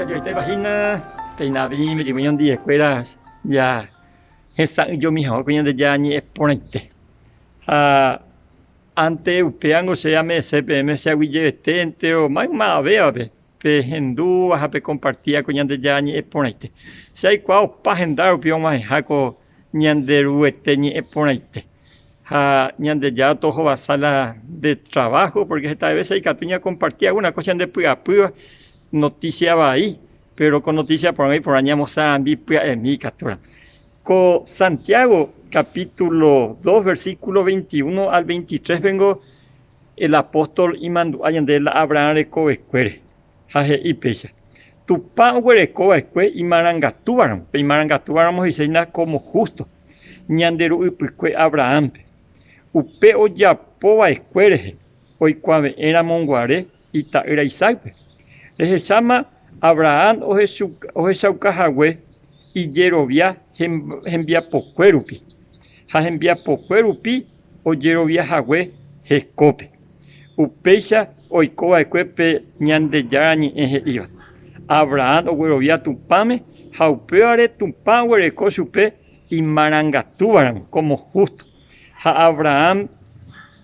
yo te imagino, peinaví, me llevo de escuelas, ya, esa yo mi hijo, cuando ya ni es ponente. Ante upeango se llama CPM, se aguille o más veo, pe hindú, a pe compartir con yande ya ni es ponente. Se hay cual pagendar o pion más jaco ñanderu ni es ponente. Ñande ya todo va a sala de trabajo, porque esta vez hay que compartir alguna cosa de prueba, noticia va ahí, pero con noticia por ahí por añamos a mi captura. Con Santiago, capítulo 2, versículo 21 al 23, vengo el apóstol y mandó de la Abraham reco escuere, jaje y pecha. Tu pan huereco escue y marangatubaram y seina como justo. Ñanderu y Abraham. Upe o yapoa escuere, hoy cuave era monguare y ta era Isaac. Les llama Abraham o Jesús Cajagüe y Yerovia envía pocuerupi. Ha envía pocuerupi o Yerovia Jagüe Jescope. Upecha oikoa ecuepe ñande yarani eje iba. Abraham o Yerovia tupame, jaupeare tupan huereco supe y marangatubaram como justo. Ha Abraham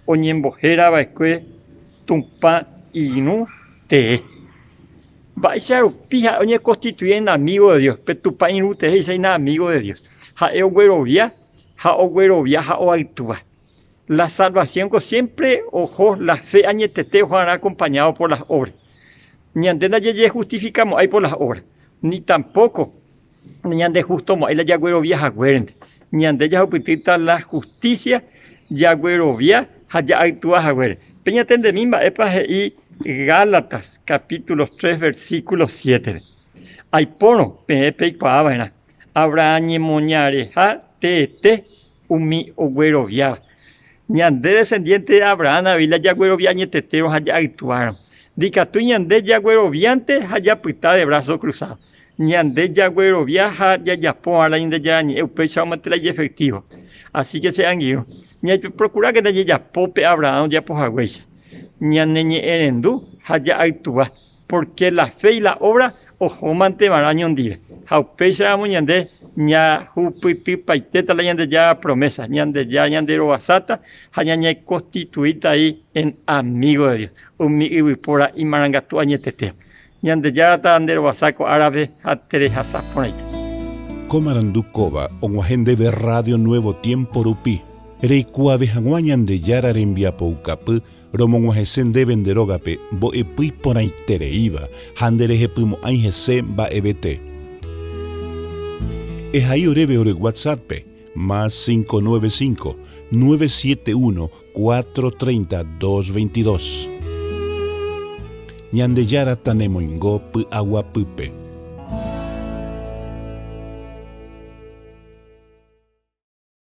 o ñembojera baescue tumpa inu te. Va a ser pija, oye, constituyen amigo de Dios, pero tu país no te dice amigo de Dios. Ja oguerovia, ja oaitúa. La salvación que siempre, ojo, la fe añetete van acompañado por las obras. Ni ande la ye justificamos ahí por las obras, ni tampoco, ni ande justo, ahí la yaguerovia jaguerente. Ni ande ya opitita la justicia, yaguerovia, ya aitúa jaguer. Peña tende mimba, y Gálatas, capítulo 3, versículo 7. Hay pono, pepe y paabana. Abraham moñare, ja, te, umi, oguerovia. Ñande descendiente de Abraham, avila yaguerovia, ñetetero, allá actuaron. Dica tú ñande yagueroviante, allá pita de brazos cruzados. Ñande yaguerovia, ya yapó a la indeyañe, eupechamos y efectivo. Así que sean guíos. Procura que te ya pope Abraham, ya por agüecha. Ñaneñe erendu, haya actúa, porque la fe y la obra ojo mante marañón dive. Jaupecha ñande, ña jupiti paiteta la ñande ya promesa, ñande ya ñande robasata, hañañe constituida ahí en amigo de Dios. Umi ibipora y marangatu añetete. Ñande ya ta ande robasaco árabe a tereja saponaita. Comarandukova, onguajende de Radio Nuevo Tiempo Rupi. Reikua vejanguañan de yara rembia poucapu. Romonguajesen de venderogape, bo epui ponaitere iba, handereje primo aingese ba ebete. Es ahí oreve ore WhatsApp, más 595-971-430-222. Ñande yara tanemoingo pu agua pupe.